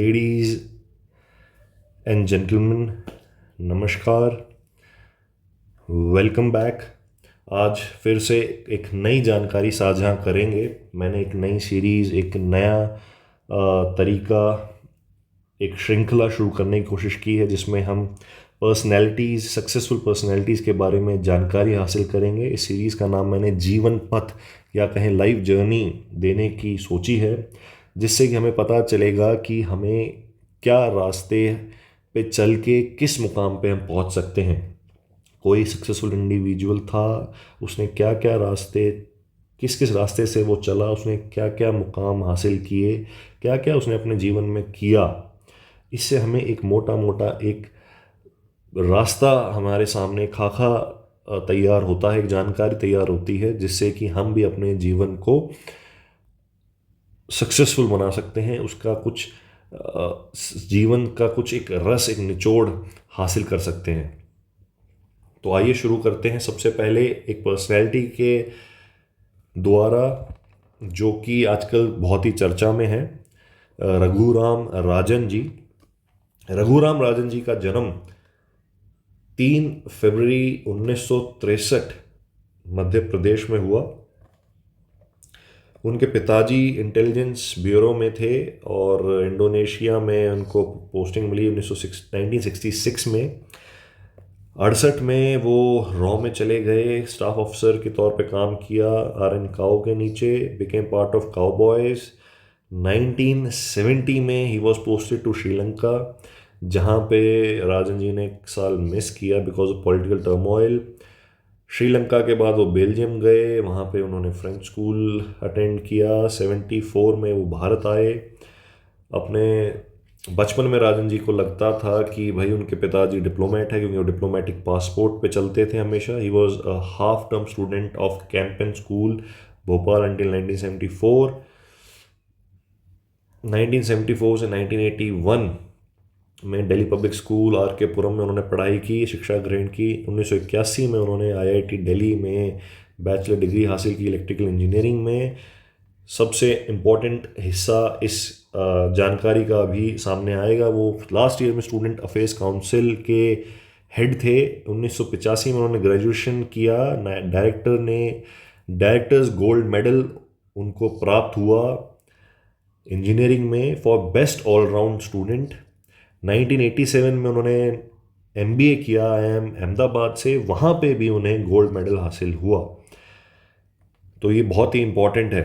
Ladies and gentleman, नमस्कार। Welcome back. आज फिर से एक नई जानकारी साझा करेंगे। मैंने एक नई सीरीज़, एक नया तरीका, एक श्रृंखला शुरू करने की कोशिश की है जिसमें हम पर्सनैलिटीज़, सक्सेसफुल पर्सनैलिटीज़ के बारे में जानकारी हासिल करेंगे। इस सीरीज़ का नाम मैंने जीवन पथ या कहें लाइफ जर्नी देने की सोची है, जिससे कि हमें पता चलेगा कि हमें क्या रास्ते पे चल के किस मुकाम पे हम पहुंच सकते हैं। कोई सक्सेसफुल इंडिविजुअल था, उसने क्या क्या रास्ते, किस किस रास्ते से वो चला, उसने क्या क्या मुकाम हासिल किए, क्या क्या उसने अपने जीवन में किया। इससे हमें एक मोटा मोटा एक रास्ता, हमारे सामने खाका तैयार होता है, एक जानकारी तैयार होती है, जिससे कि हम भी अपने जीवन को सक्सेसफुल बना सकते हैं। उसका कुछ जीवन का कुछ एक रस, एक निचोड़ हासिल कर सकते हैं। तो आइए शुरू करते हैं। सबसे पहले एक पर्सनैलिटी के द्वारा, जो कि आजकल बहुत ही चर्चा में है, रघुराम राजन जी। रघुराम राजन जी का जन्म 3 फरवरी 1963 मध्य प्रदेश में हुआ। उनके पिताजी इंटेलिजेंस ब्यूरो में थे और इंडोनेशिया में उनको पोस्टिंग मिली 1966 में। 68 में वो रॉ में चले गए, स्टाफ ऑफिसर के तौर पे काम किया RN काओ के नीचे, बिकेम पार्ट ऑफ काउबॉयज। 1970 में he was posted to Sri Lanka, जहाँ पे राजन जी ने एक साल मिस किया because of political turmoil. Sri Lanka के बाद वो बेल्जियम गए, वहाँ पे उन्होंने फ्रेंच स्कूल अटेंड किया। 74 में वो भारत आए। अपने बचपन में राजन जी को लगता था कि भाई उनके पिताजी डिप्लोमेट है, क्योंकि वो डिप्लोमेटिक पासपोर्ट पे चलते थे हमेशा। He was a half term student of campaign school Bhopal until 1974। 1974 से 1981 में दिल्ली पब्लिक स्कूल आर के पुरम में उन्होंने पढ़ाई की, शिक्षा ग्रहण की। 1981 में उन्होंने IIT दिल्ली में बैचलर डिग्री हासिल की इलेक्ट्रिकल इंजीनियरिंग में। सबसे इम्पोर्टेंट हिस्सा इस जानकारी का भी सामने आएगा, वो लास्ट ईयर में स्टूडेंट अफेयर्स काउंसिल के हेड थे। 1985 में उन्होंने ग्रेजुएशन किया। डायरेक्टर्स गोल्ड मेडल उनको प्राप्त हुआ इंजीनियरिंग में फॉर बेस्ट ऑलराउंड स्टूडेंट। 1987 में उन्होंने MBA किया IIM अहमदाबाद से, वहाँ पे भी उन्हें गोल्ड मेडल हासिल हुआ। तो ये बहुत ही इम्पॉर्टेंट है,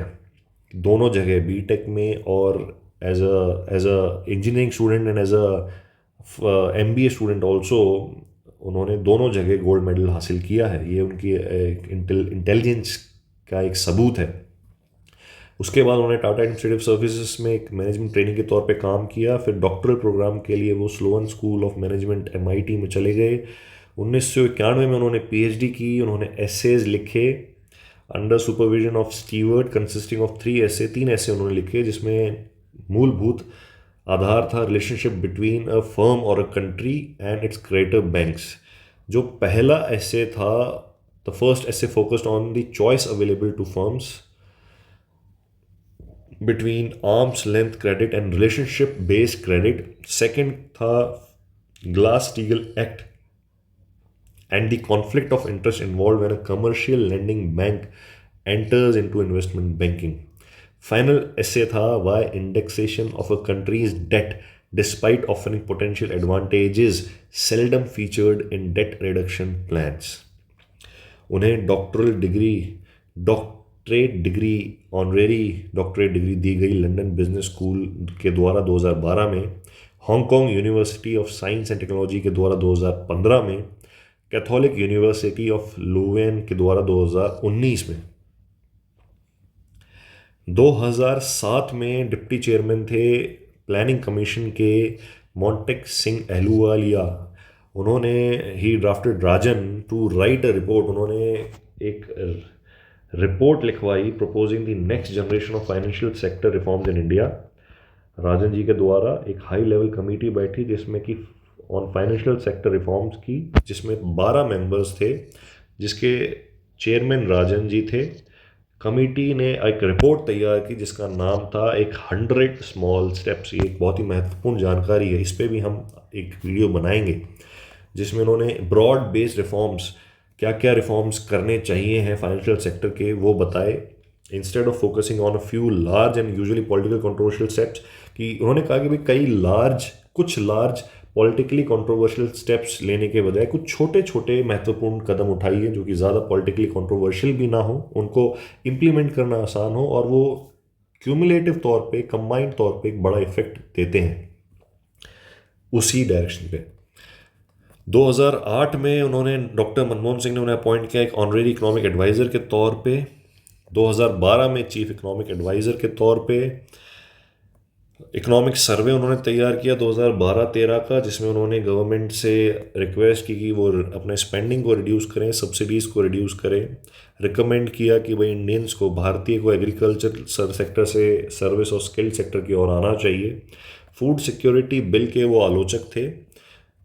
दोनों जगह, बीटेक में और as a engineering student and as a MBA student also, उन्होंने दोनों जगह गोल्ड मेडल हासिल किया है। ये उनकी इंटेलिजेंस का एक सबूत है। उसके बाद उन्होंने टाटा एडमिनिस्ट्रेटिव सर्विसेज में एक मैनेजमेंट ट्रेनिंग के तौर पे काम किया। फिर डॉक्टरल प्रोग्राम के लिए वो Sloan school of management MIT में चले गए। 1991 में उन्होंने PhD की। उन्होंने एसेज लिखे under supervision of steward, consisting of 3 ऐसे उन्होंने लिखे, जिसमें मूलभूत आधार था रिलेशनशिप बिटवीन अ फर्म और a country and its creditor banks. जो पहला ऐसे था, the first essay focused on the choice available to firms between arm's length credit and relationship based credit. Second था Glass-Steagall Act and the conflict of interest involved when a commercial lending bank enters into investment banking. Final essay था why indexation of a country's debt, despite offering potential advantages, seldom featured in debt reduction plans. उन्हें doctorate degree honorary doctorate degree दी गई London business school के द्वारा 2012 में, Hong Kong university of science and technology के द्वारा 2015 में, कैथोलिक यूनिवर्सिटी ऑफ लुवेन के द्वारा 2019 में। 2007 में डिप्टी चेयरमैन थे प्लानिंग कमीशन के मॉन्टेक सिंह अहलूवालिया। उन्होंने ही drafted Rajan to write a report. उन्होंने एक रिपोर्ट लिखवाई proposing the next generation of financial sector reforms in India. Rajan ji के द्वारा एक हाई लेवल कमेटी बैठी जिसमें कि ऑन फाइनेंशियल सेक्टर रिफॉर्म्स की, जिसमें 12 मेंबर्स थे, जिसके चेयरमैन राजन जी थे। कमेटी ने एक रिपोर्ट तैयार की जिसका नाम था एक 100 स्मॉल स्टेप्स। ये एक बहुत ही महत्वपूर्ण जानकारी है, इस पर भी हम एक वीडियो बनाएंगे जिसमें उन्होंने ब्रॉड बेस्ड रिफॉर्म्स, क्या क्या रिफॉर्म्स करने चाहिए हैं फाइनेंशियल सेक्टर के, वो बताए, instead of focusing on a few large and usually political controversial steps. कि उन्होंने कहा कि भाई कुछ लार्ज पॉलिटिकली कंट्रोवर्शियल स्टेप्स लेने के बजाय कुछ छोटे छोटे महत्वपूर्ण कदम उठाइए जो कि ज़्यादा पॉलिटिकली कंट्रोवर्शियल भी ना हो, उनको इम्प्लीमेंट करना आसान हो और वो क्यूमुलेटिव तौर पे, कंबाइंड तौर पे एक बड़ा इफेक्ट देते हैं उसी डायरेक्शन पे। 2008 में उन्होंने, डॉक्टर मनमोहन सिंह ने उन्हें अपॉइंट किया एक ऑनरेरी इकोनॉमिक एडवाइज़र के तौर पे। 2012 में चीफ इकोनॉमिक एडवाइज़र के तौर पे इकोनॉमिक सर्वे उन्होंने तैयार किया 2012-13 का, जिसमें उन्होंने गवर्नमेंट से रिक्वेस्ट की कि वो अपने स्पेंडिंग को रिड्यूस करें, सब्सिडीज़ को रिड्यूस करें। रिकमेंड किया कि भाई इंडियंस को, भारतीय को एग्रीकल्चर सेक्टर से सर्विस और स्किल्ड सेक्टर की ओर आना चाहिए। फूड सिक्योरिटी बिल के वो आलोचक थे,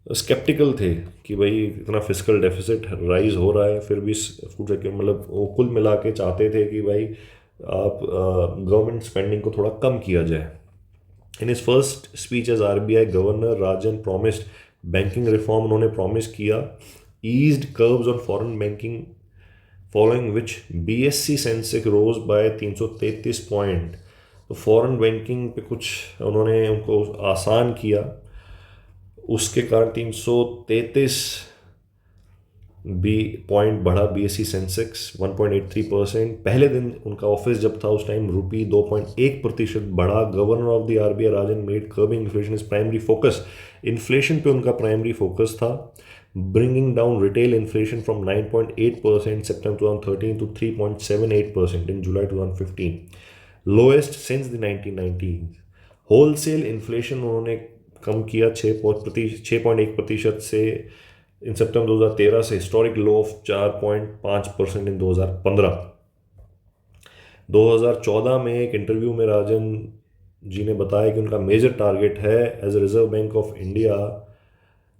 स्केप्टिकल थे कि भाई इतना फिजिकल डेफिसिट राइज हो रहा है, फिर भी फूड मतलब वो कुल मिला के चाहते थे कि भाई आप गवर्नमेंट स्पेंडिंग को थोड़ा कम किया जाए। In his first speech as RBI governor, Rajan promised banking reform, उन्होंने प्रॉमिस किया eased curbs on foreign banking, following which BSC Sensex rose by 333 point. तो फॉरेन बैंकिंग पे कुछ उन्होंने उनको आसान किया, उसके कारण 333 पॉइंट बढ़ा बीएससी सेंसेक्स 1.83%। पहले दिन उनका ऑफिस जब था उस टाइम रुपी 2.1% बढ़ा। Governor of the RBI Rajan made curbing inflation is primary focus, inflation पे उनका प्राइमरी फोकस था। Bringing down retail inflation from 9.8% September 2013 to 3.78% in July 2015, lowest since the 1990। Wholesale inflation उन्होंने कम किया 6.1% से इन सितंबर 2013 से, हिस्टोरिक लो ऑफ 4.5% इन 2015। 2014 में एक इंटरव्यू में राजन जी ने बताया कि उनका मेजर टारगेट है as a Reserve Bank of India,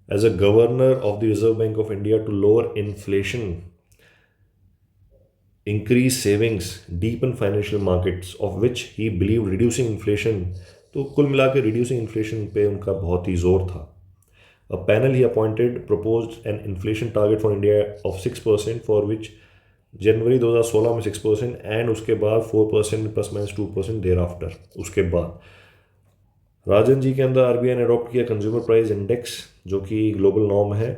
as a governor of the Reserve Bank of India, to lower inflation, increase savings, deepen financial markets, of which he believed reducing inflation। तो कुल मिला के reducing inflation पे उनका बहुत ही जोर था। A panel he appointed proposed an inflation target for India of 6%, for which जनवरी 2016 में 6% एंड उसके बाद 4% प्लस माइनस 2% देर आफ्टर। उसके बाद राजन जी के अंदर आरबीआई ने अडॉप्ट किया कंज्यूमर प्राइस इंडेक्स जो कि ग्लोबल नॉर्म है,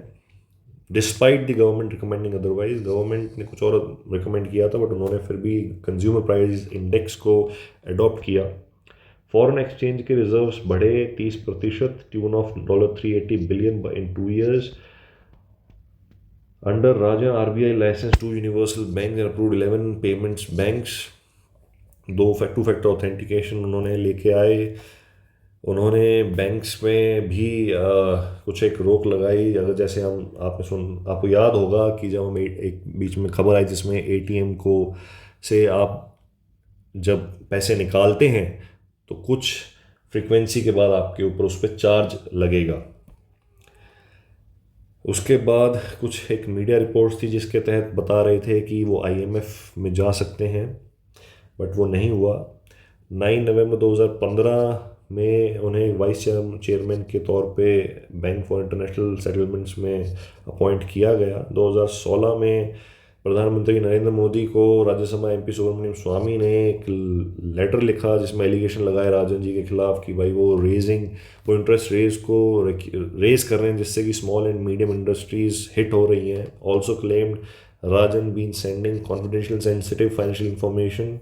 despite the government recommending otherwise. Government ने कुछ और रिकमेंड किया था बट उन्होंने फिर भी कंज्यूमर प्राइस इंडेक्स को अडॉप्ट किया। फॉरेन एक्सचेंज के रिजर्व्स बढ़े 30%, tune of $380 billion in 2 years। Under Raja RBI license 2 universal bank and approved 11 payments banks. Two factor authentication उन्होंने लेके आए। उन्होंने बैंक्स में भी कुछ एक रोक लगाई। अगर जैसे आपको याद होगा कि जब हम एक बीच में खबर आई जिसमें एटीएम को से आप जब पैसे निकालते हैं तो कुछ फ्रीक्वेंसी के बाद आपके ऊपर उस पर चार्ज लगेगा। उसके बाद कुछ एक मीडिया रिपोर्ट्स थी जिसके तहत बता रहे थे कि वो आईएमएफ में जा सकते हैं बट वो नहीं हुआ। 9 नवंबर 2015 में उन्हें वाइस चेयरमैन के तौर पे बैंक फॉर इंटरनेशनल सेटलमेंट्स में अपॉइंट किया गया। 2016 में प्रधानमंत्री नरेंद्र मोदी को राज्यसभा एमपी सुब्रमण्यम स्वामी ने एक लेटर लिखा जिसमें एलिगेशन लगाए राजन जी के खिलाफ कि भाई वो इंटरेस्ट रेज कर रहे हैं जिससे कि small and medium industries hit हो रही हैं। Also claimed Rajan been sending confidential sensitive financial information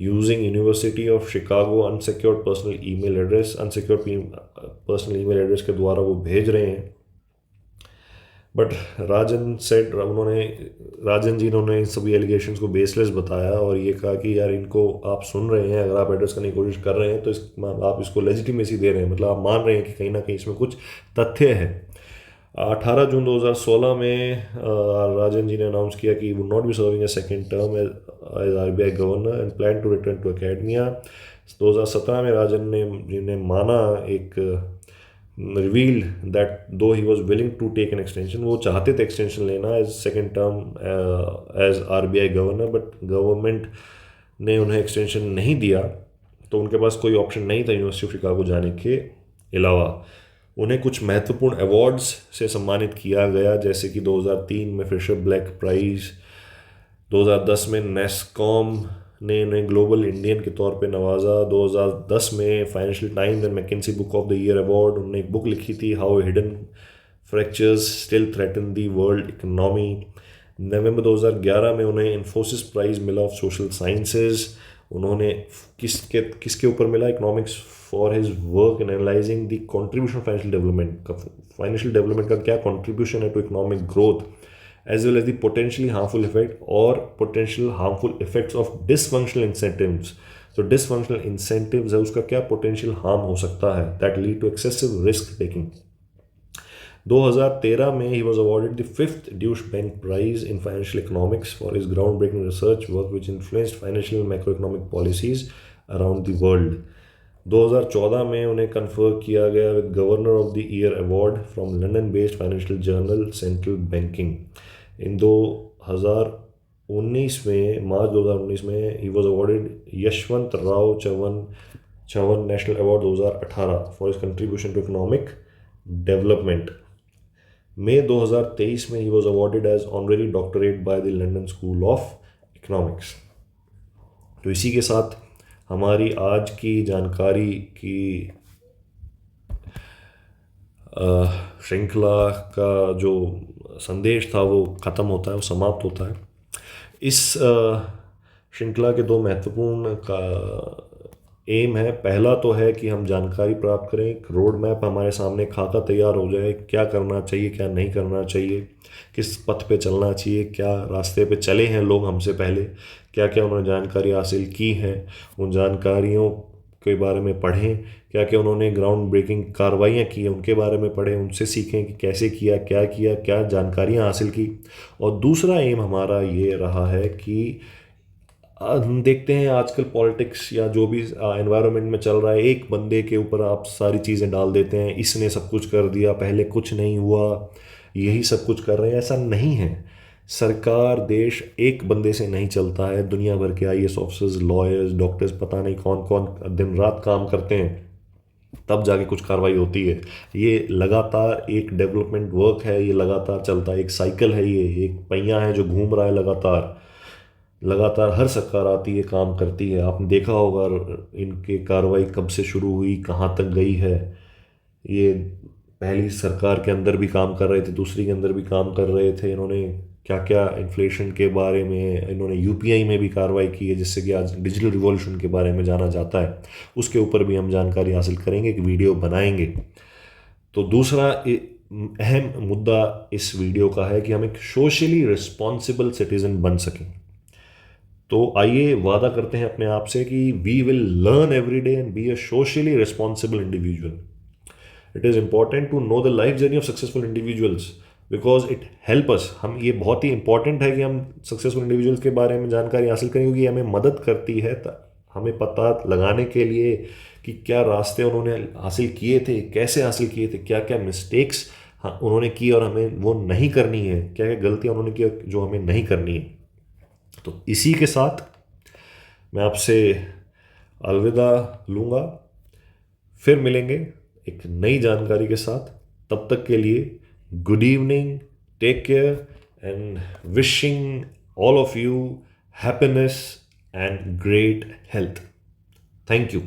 using University of Chicago unsecured personal email address के द्वारा वो भेज रहे हैं। बट राजन जी ने इन सभी एलिगेशंस को बेसलेस बताया और ये कहा कि यार इनको आप सुन रहे हैं, अगर आप एड्रेस करने की कोशिश कर रहे हैं तो आप इसको लेजिटिमेसी दे रहे हैं, मतलब आप मान रहे हैं कि कहीं ना कहीं इसमें कुछ तथ्य है। 18 जून 2016 में राजन जी ने अनाउंस किया कि would not be serving a second term as RBI governor and plan to return to academia. 2017 में राजन जी ने माना एक revealed that though he was willing to take an extension, वो चाहते थे एक्सटेंशन लेना as second term as RBI governor, but government ने उन्हें एक्सटेंशन नहीं दिया तो उनके पास कोई ऑप्शन नहीं था यूनिवर्सिटी ऑफ शिकागो जाने के अलावा। उन्हें कुछ महत्वपूर्ण अवार्ड्स से सम्मानित किया गया, जैसे कि 2003 में फिशर ब्लैक प्राइज़, 2010 में नेस्कॉम ने उन्हें ग्लोबल इंडियन के तौर पे नवाजा, 2010 में Financial Times and McKinsey book of the year award. उन्होंने एक बुक लिखी थी, how hidden fractures still threaten the world economy. नवंबर 2011 में उन्हें इन्फोसिस प्राइज़ मिला ऑफ सोशल साइंसेज। उन्होंने किसके किसके ऊपर मिला? Economics, for his work in analysing the contribution financial development का, फाइनेंशियल डेवलपमेंट का क्या कंट्रीब्यूशन है to economic growth, as well as the potentially harmful effect और potential harmful effects of dysfunctional incentives. तो डिसफंक्शनल इंसेंटिव्स है, उसका क्या potential harm हो सकता है, that lead to excessive risk taking. 2013 में ही was awarded the 5th Deutsche bank prize in financial economics for his ground breaking research work which influenced financial macro economic policies around the world. 2014 में उन्हें confer किया गया with governor of the year award from London based financial journal central banking. इन 2019 में, मार्च 2019 में ही was awarded Yashwant Rao Chavan national award 2018 for his contribution to economic development. मई 2023 में ही was awarded as honorary doctorate by the London School of Economics. तो इसी के साथ हमारी आज की जानकारी की श्रृंखला का जो संदेश था वो ख़त्म होता है, वो समाप्त होता है। इस श्रृंखला के दो महत्वपूर्ण का एम है। पहला तो है कि हम जानकारी प्राप्त करें, एक रोड मैप हमारे सामने खाका तैयार हो जाए, क्या करना चाहिए क्या नहीं करना चाहिए, किस पथ पे चलना चाहिए, क्या रास्ते पे चले हैं लोग हमसे पहले, क्या क्या उन्होंने जानकारी हासिल की है, उन जानकारियों के बारे में पढ़ें, क्या क्या उन्होंने ग्राउंड ब्रेकिंग कार्रवाइयाँ की हैं उनके बारे में पढ़ें, उनसे सीखें कि कैसे किया, क्या जानकारियाँ हासिल की। और दूसरा एम हमारा ये रहा है कि हम देखते हैं आजकल पॉलिटिक्स या जो भी एनवायरनमेंट में चल रहा है, एक बंदे के ऊपर आप सारी चीज़ें डाल देते हैं, इसने सब कुछ कर दिया, पहले कुछ नहीं हुआ, यही सब कुछ कर रहे हैं। ऐसा नहीं है। सरकार, देश एक बंदे से नहीं चलता है। दुनिया भर के आईएएस ऑफिसर्स, लॉयर्स, डॉक्टर्स, पता नहीं कौन कौन दिन रात काम करते हैं, तब जाके कुछ कार्रवाई होती है। ये लगातार एक डेवलपमेंट वर्क है, ये लगातार चलता है, एक साइकिल है, ये एक पहिया है जो घूम रहा है लगातार। लगातार हर सरकार आती है, काम करती है। आपने देखा होगा इनकी कार्रवाई कब से शुरू हुई, कहाँ तक गई है। ये पहली सरकार के अंदर भी काम कर रहे थे, दूसरी के अंदर भी काम कर रहे थे। इन्होंने क्या क्या इन्फ्लेशन के बारे में, इन्होंने यूपीआई में भी कार्रवाई की है, जिससे कि आज डिजिटल रिवॉल्यूशन के बारे में जाना जाता है। उसके ऊपर भी हम जानकारी हासिल करेंगे, एक वीडियो बनाएंगे। तो दूसरा अहम मुद्दा इस वीडियो का है कि हम एक सोशली रिस्पॉन्सिबल सिटीजन बन सकें। तो आइए वादा करते हैं अपने आप से कि we will learn every day and be a socially responsible individual. It is important to know the life journey of successful individuals because it help us. हम, ये बहुत ही इंपॉर्टेंट है कि हम सक्सेसफुल इंडिविजुअल्स के बारे में जानकारी हासिल करें, क्योंकि हमें मदद करती है हमें पता लगाने के लिए कि क्या रास्ते उन्होंने हासिल किए थे, कैसे हासिल किए थे, क्या क्या मिस्टेक्स उन्होंने की और हमें वो नहीं करनी है, क्या क्या गलतियाँ उन्होंने की जो हमें नहीं करनी है। तो इसी के साथ मैं आपसे अलविदा लूँगा। फिर मिलेंगे एक नई जानकारी के साथ। तब तक के लिए good evening, take care and wishing all of you happiness and great health. Thank you.